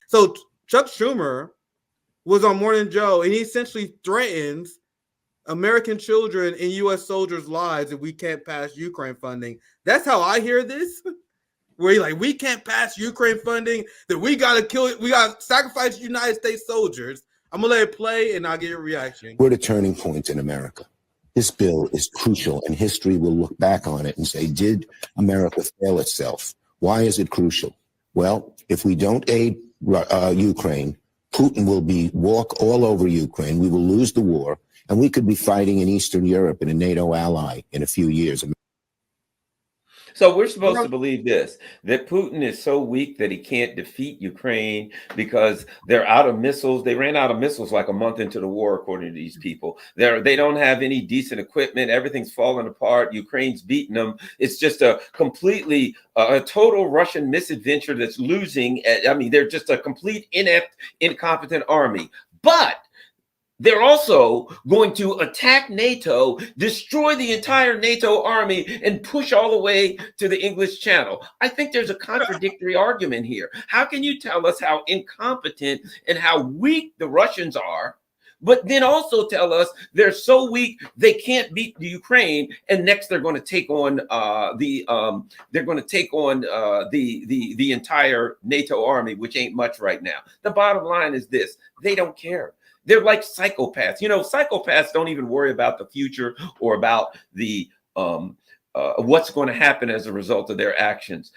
So Chuck Schumer was on Morning Joe, and he essentially threatens American children and U.S. soldiers' lives if we can't pass Ukraine funding. That's how I hear this. Where he like, we can't pass Ukraine funding, that we got to kill it. We got to sacrifice United States soldiers. I'm going to let it play, and I'll get your reaction. We're at a turning point in America. This bill is crucial, and history will look back on it and say, did America fail itself? Why is it crucial? Well, if we don't aid Ukraine, Putin will walk all over Ukraine. We will lose the war, and we could be fighting in Eastern Europe and a NATO ally in a few years. So we're supposed to believe this, that Putin is so weak that he can't defeat Ukraine because they're out of missiles. They ran out of missiles like a month into the war, according to these people. They don't have any decent equipment. Everything's falling apart. Ukraine's beating them. It's just a completely, a total Russian misadventure that's losing. I mean, they're just a complete inept, incompetent army. But they're also going to attack NATO, destroy the entire NATO army, and push all the way to the English Channel. I think there's a contradictory argument here. How can you tell us how incompetent and how weak the Russians are, but then also tell us they're so weak they can't beat the Ukraine, and next they're going to take on the entire NATO army, which ain't much right now. The bottom line is this: they don't care. They're like psychopaths. You know, psychopaths don't even worry about the future or about the what's going to happen as a result of their actions.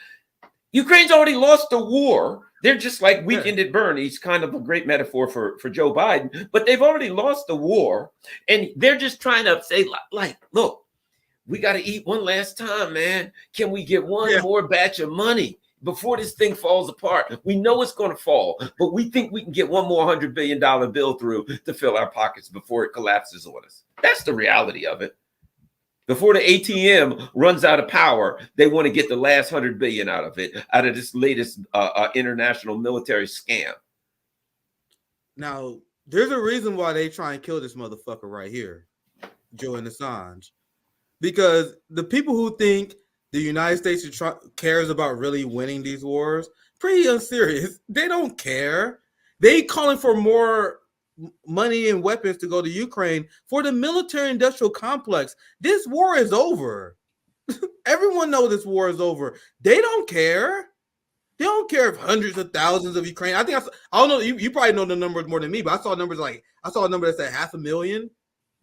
Ukraine's already lost the war. They're just like Weekend at Bernie's, kind of a great metaphor for Joe Biden, but they've already lost the war, and they're just trying to say, like, look, we got to eat one last time, man. Can we get one more batch of money before this thing falls apart? We know it's going to fall, but we think we can get one more $100 billion bill through to fill our pockets before it collapses on us. That's the reality of it. Before the ATM runs out of power, they want to get the last $100 billion out of it, out of this latest international military scam. Now, there's a reason why they try and kill this motherfucker right here, Julian Assange, because the people who think the United States cares about really winning these wars, pretty unserious. They don't care. They calling for more money and weapons to go to Ukraine for the military-industrial complex. This war is over. Everyone knows this war is over. They don't care. They don't care if hundreds of thousands of Ukraine. I don't know. You probably know the numbers more than me, but I saw a number that said 500,000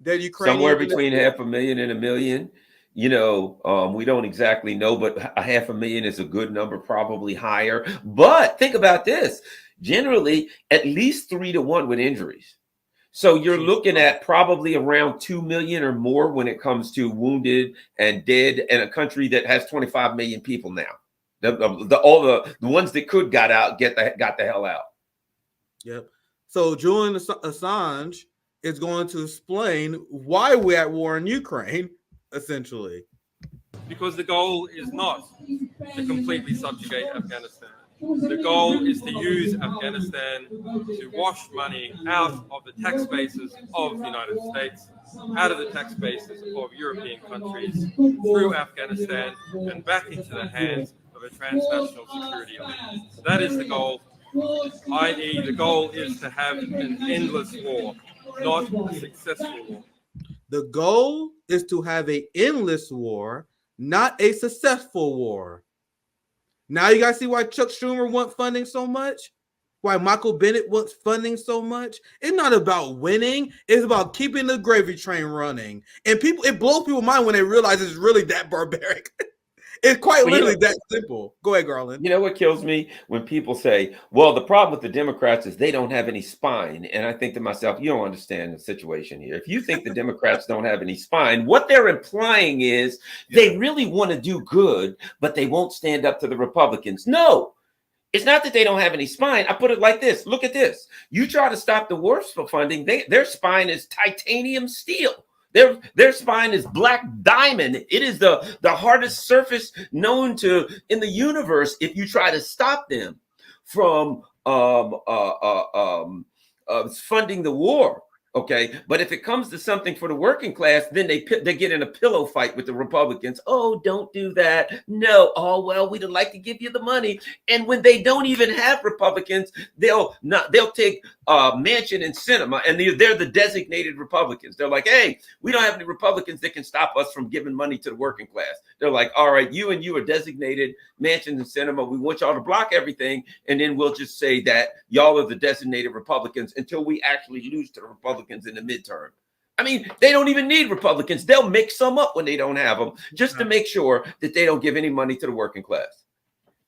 that Ukraine. Somewhere between 500,000 and 1 million. You know, we don't exactly know, but 500,000 is a good number, probably higher. But think about this. Generally, at least 3 to 1 with injuries. So you're looking at probably around 2 million or more when it comes to wounded and dead in a country that has 25 million people now. All the ones that could got out, got the hell out. Yep. So Julian Assange is going to explain why we're at war in Ukraine, essentially. Because the goal is not to completely subjugate Afghanistan. The goal is to use Afghanistan to wash money out of the tax bases of the United States, out of the tax bases of European countries, through Afghanistan and back into the hands of a transnational security elite. So that is the goal, i.e. the goal is to have an endless war, not a successful war. The goal is to have an endless war, not a successful war. Now you guys see why Chuck Schumer wants funding so much? Why Michael Bennett wants funding so much? It's not about winning. It's about keeping the gravy train running. And it blows people's mind when they realize it's really that barbaric. It's quite literally that simple. Go ahead, Garland. You know what kills me? When people say, well, the problem with the Democrats is they don't have any spine. And I think to myself, you don't understand the situation here. If you think the Democrats don't have any spine, what they're implying is they really want to do good, but they won't stand up to the Republicans. No, it's not that they don't have any spine. I put it like this. Look at this. You try to stop the wars for funding. Their spine is titanium steel. Their spine is black diamond. It is the hardest surface known to in the universe. If you try to stop them from funding the war, Okay, but if it comes to something for the working class, then they get in a pillow fight with the Republicans. Oh, don't do that. No. Oh, well, we'd like to give you the money. And when they don't even have Republicans, they'll take Manchin and Sinema, and they're the designated Republicans. They're like, hey, we don't have any Republicans that can stop us from giving money to the working class. They're like, all right, you are designated Manchin and Sinema. We want y'all to block everything, and then we'll just say that y'all are the designated Republicans until we actually lose to the Republicans in the midterm. I mean, they don't even need Republicans. They'll make some up when they don't have them, just to make sure that they don't give any money to the working class.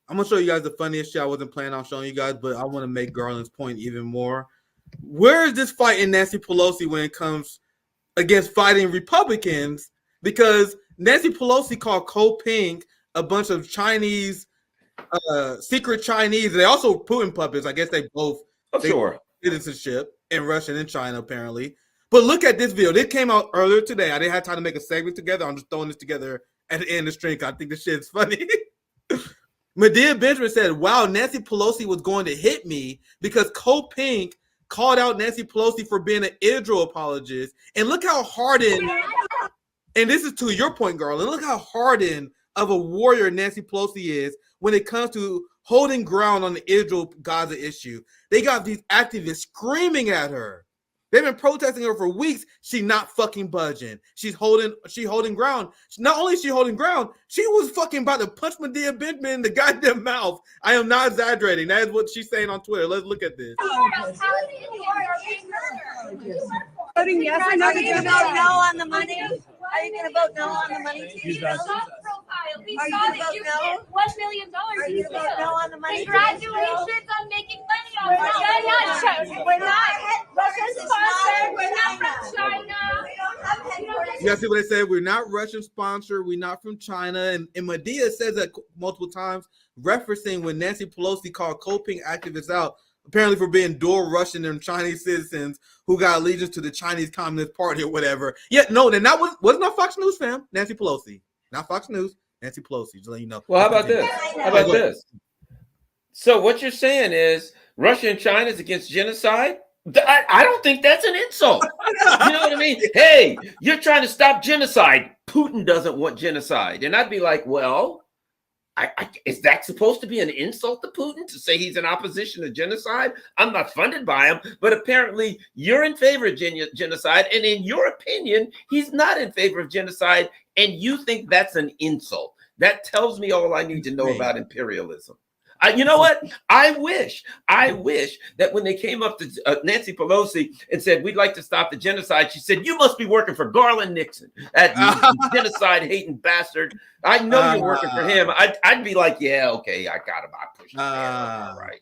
I'm gonna show you guys the funniest shit I wasn't planning on showing you guys, but I want to make Garland's point even more. Where is this fight in Nancy Pelosi when it comes against fighting Republicans? Because Nancy Pelosi called Ping a bunch of Chinese, secret Chinese. They also Putin puppets. I guess they both citizenship in Russia and China, apparently. But look at this video. This came out earlier today. I didn't have time to make a segment together. I'm just throwing this together at the end of the stream. I think this shit is funny. Medea Benjamin said, wow, Nancy Pelosi was going to hit me because Ping called out Nancy Pelosi for being an Israel apologist. And look how hardened, and this is to your point, Garland, look how hardened of a warrior Nancy Pelosi is when it comes to holding ground on the Israel-Gaza issue. They got these activists screaming at her. They've been protesting her for weeks. She's not fucking budging. She's holding ground. Not only is she holding ground, she was fucking about to punch Medea Benjamin in the goddamn mouth. I am not exaggerating. That is what she's saying on Twitter. Let's look at this. Voting yes or no? Are you going to vote no on the money? Are you going to vote no on the money? We saw you that vote you no? made $1 million. Are you going to vote no on the money? Congratulations on making money on that. We're not Russian sponsored. We're not from China. We don't have headquarters. You guys see what they said? We're not Russian sponsored. We're not from China. And Medea says that multiple times, referencing when Nancy Pelosi called Ping activists out, apparently for being dual Russian and Chinese citizens who got allegiance to the Chinese Communist Party or whatever. Yeah, no, then that wasn't on Fox News, fam. Nancy Pelosi. Not Fox News. Nancy Pelosi. Just letting you know. Well, how about this? How about this? So what you're saying is Russia and China is against genocide? I don't think that's an insult. You know what I mean? Hey, you're trying to stop genocide. Putin doesn't want genocide. And I'd be like, well, is that supposed to be an insult to Putin to say he's in opposition to genocide? I'm not funded by him, but apparently you're in favor of genocide. And in your opinion, he's not in favor of genocide. And you think that's an insult. That tells me all I need to know about imperialism. You know what? I wish that when they came up to Nancy Pelosi and said, we'd like to stop the genocide, she said, you must be working for Garland Nixon, that genocide-hating bastard. I know you're working for him. I'd be like, yeah, okay, I got him. I pushed him. All right.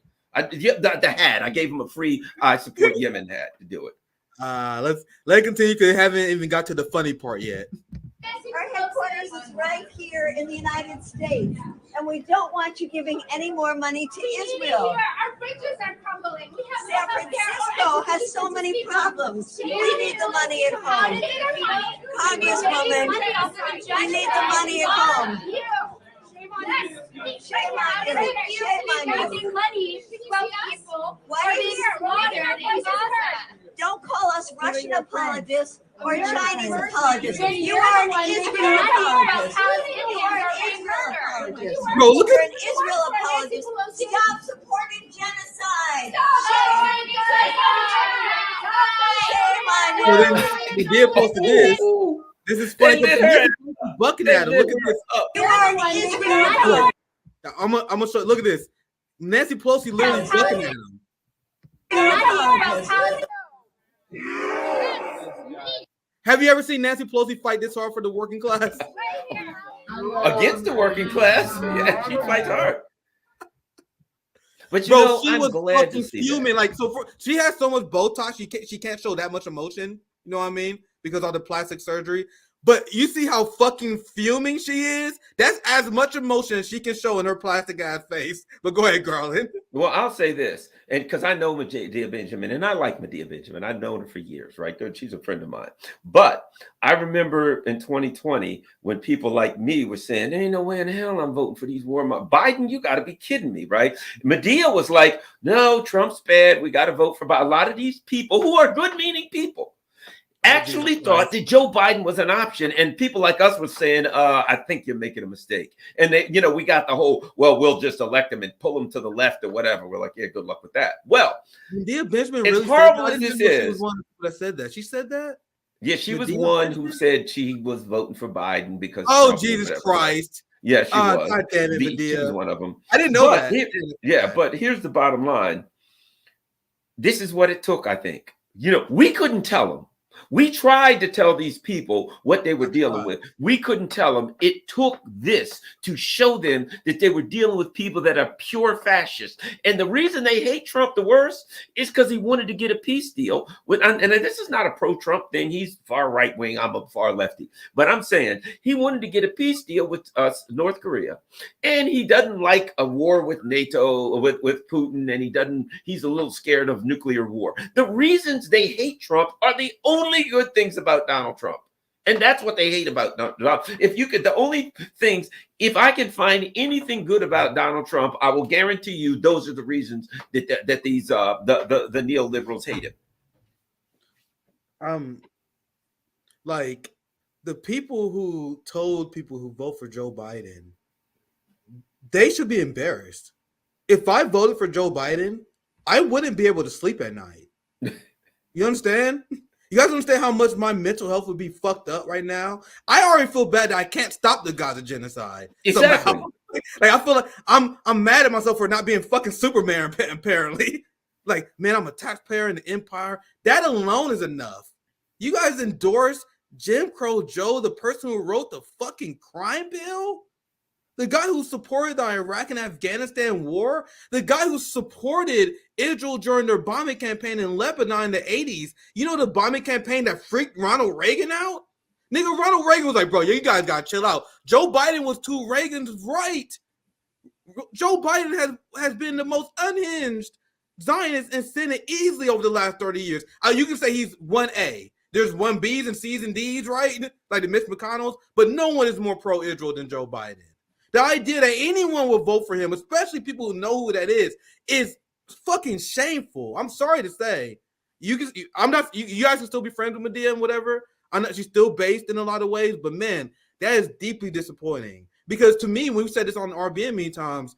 The hat. I gave him a free I support Yemen hat to do it. Let's continue because they haven't even got to the funny part yet. Our headquarters is right here in the United States, and we don't want you giving any more money to Israel. Our bridges are crumbling. San Francisco has so many problems. We need the money at home. Congresswoman, we need the money at home. Shame on you. Shame on you. Money from people don't call us Russian apologists or Chinese apologists. You are an Israel apologist. You are an Israel apologist. Bro, look You're at an Israel apologist. Stop supporting genocide. Shame on you. So then he did post this. This is funny. Bucking at him. Look at this. You are an Israel apologist. I'm gonna show. Look at this. Nancy Pelosi literally bucking at him. Have you ever seen Nancy Pelosi fight this hard for the working class? Against the working class? Yeah, she fights hard. But she I'm was glad to see fuming. that. Like, she has so much Botox, she can't show that much emotion. You know what I mean? Because of the plastic surgery. But you see how fucking fuming she is? That's as much emotion as she can show in her plastic ass face. But go ahead, Garland. Well, I'll say this, and because I know Medea Benjamin, and I like Medea Benjamin. I've known her for years, right? She's a friend of mine. But I remember in 2020 when people like me were saying, there ain't no way in hell I'm voting for these Biden, you got to be kidding me, right? Medea was like, no, Trump's bad. We got to vote for a lot of these people who are good-meaning people. actually thought that Joe Biden was an option, and people like us were saying, I think you're making a mistake. And they, we got the whole, well, we'll just elect him and pull him to the left or whatever. We're like, yeah, good luck with that. Well, Medea Benjamin as really horrible said that? as this She is, was one that said that. She said that? yeah, she was Medea one Benjamin? who said she was voting for Biden because Oh, Trump or Jesus whatever. Christ. Yeah, she was. God damn it, She Medea. was one of them. I didn't know But that. but here's the bottom line. This is what it took, I think. We couldn't tell them. We tried to tell these people what they were dealing with. We couldn't tell them. It took this to show them that they were dealing with people that are pure fascists. And the reason they hate Trump the worst is because he wanted to get a peace deal with, and this is not a pro-Trump thing. He's far right-wing. I'm a far lefty. But I'm saying he wanted to get a peace deal with North Korea. And he doesn't like a war with NATO, with Putin, and he's a little scared of nuclear war. The reasons they hate Trump are the only good things about Donald Trump. And that's what they hate about Donald Trump. If I can find anything good about Donald Trump, I will guarantee you those are the reasons that these the neoliberals hate him. Like the people who told people who vote for Joe Biden, they should be embarrassed. If I voted for Joe Biden, I wouldn't be able to sleep at night. You understand? You guys understand how much my mental health would be fucked up right now? I already feel bad that I can't stop the Gaza genocide. Exactly. Somehow. Like I feel like I'm mad at myself for not being fucking Superman, apparently. Like, man, I'm a taxpayer in the empire. That alone is enough. You guys endorse Jim Crow Joe, the person who wrote the fucking crime bill? The guy who supported the Iraq and Afghanistan war, the guy who supported Israel during their bombing campaign in Lebanon in the 80s. You know the bombing campaign that freaked Ronald Reagan out? Nigga, Ronald Reagan was like, bro, you guys gotta chill out. Joe Biden was to Reagan's right. Joe Biden has been the most unhinged Zionist in Senate easily over the last 30 years. You can say he's 1A. There's 1Bs and Cs and Ds, right? Like the Mitch McConnells, but no one is more pro-Israel than Joe Biden. The idea that anyone will vote for him, especially people who know who that is fucking shameful. I'm sorry to say. You guys can still be friends with Medea and whatever. She's still based in a lot of ways, but man, that is deeply disappointing. Because to me, we've said this on RBN many times,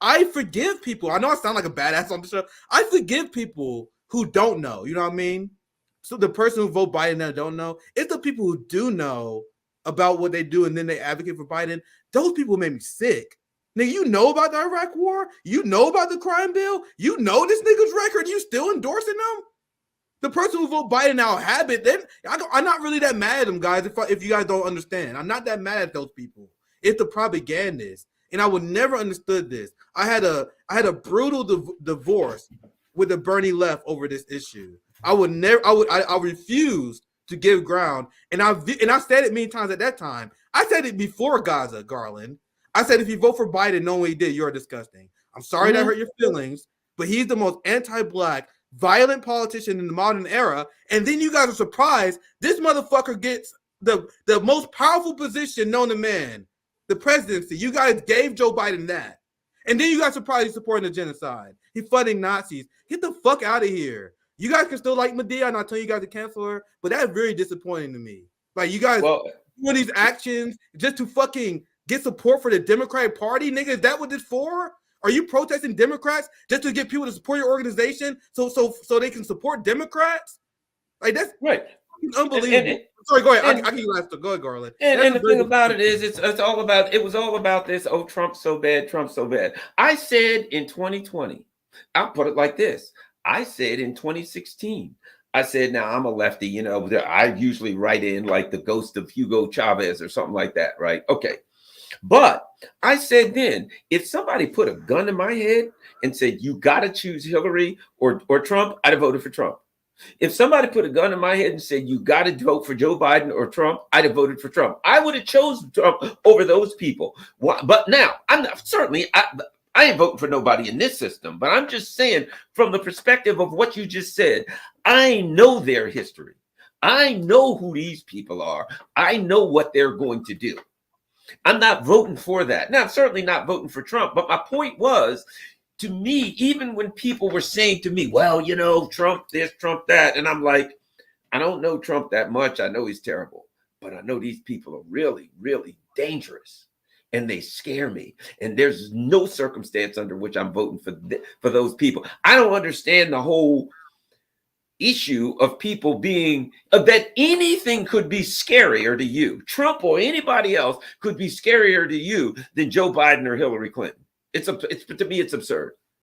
I forgive people. I know I sound like a badass on the show. I forgive people who don't know. You know what I mean? So the person who vote Biden that don't know, it's the people who do know about what they do and then they advocate for Biden. Those people made me sick. Nigga, you know about the Iraq war? You know about the crime bill? You know this nigga's record? You still endorsing them? The person who vote Biden now habit, then I'm not really that mad at them, guys, if you guys don't understand. I'm not that mad at those people. It's the propagandists. And I would never understood this. I had a brutal divorce with the Bernie left over this issue. I refused to give ground. And I said it many times at that time. I said it before Gaza, Garland. I said, if you vote for Biden, knowing what he did, you're disgusting. I'm sorry that hurt your feelings, but he's the most anti-black, violent politician in the modern era. And then you guys are surprised this motherfucker gets the most powerful position known to man, the presidency. You guys gave Joe Biden that. And then you guys surprised he's supporting the genocide. He's funding Nazis. Get the fuck out of here. You guys can still like Medea, and I'll tell you guys to cancel her, but that's very disappointing to me. Like, you guys doing these actions just to fucking get support for the Democratic Party? Nigga, is that what this for? Are you protesting Democrats just to get people to support your organization so they can support Democrats? Like, that's right. Unbelievable. Sorry, go ahead. I can last. Go ahead, Garland. And the thing about it is, it was all about this. Oh, Trump's so bad. Trump's so bad. I said in 2020, I'll put it like this. I said in 2016, I said, now I'm a lefty, you know, I usually write in like the ghost of Hugo Chavez or something like that, right? Okay. But I said then, if somebody put a gun in my head and said, you got to choose Hillary or Trump, I'd have voted for Trump. If somebody put a gun in my head and said, you got to vote for Joe Biden or Trump, I'd have voted for Trump. I would have chosen Trump over those people. But now, I'm not, certainly, I ain't voting for nobody in this system, but I'm just saying from the perspective of what you just said, I know their history. I know who these people are. I know what they're going to do. I'm not voting for that. Now, I'm certainly not voting for Trump, but my point was, to me, even when people were saying to me, well, you know, Trump this, Trump that, and I'm like, I don't know Trump that much. I know he's terrible, but I know these people are really, really dangerous, and they scare me. And there's no circumstance under which I'm voting for those people. I don't understand the whole issue of people being that anything could be scarier to you. Trump or anybody else could be scarier to you than Joe Biden or Hillary Clinton. To me, it's absurd.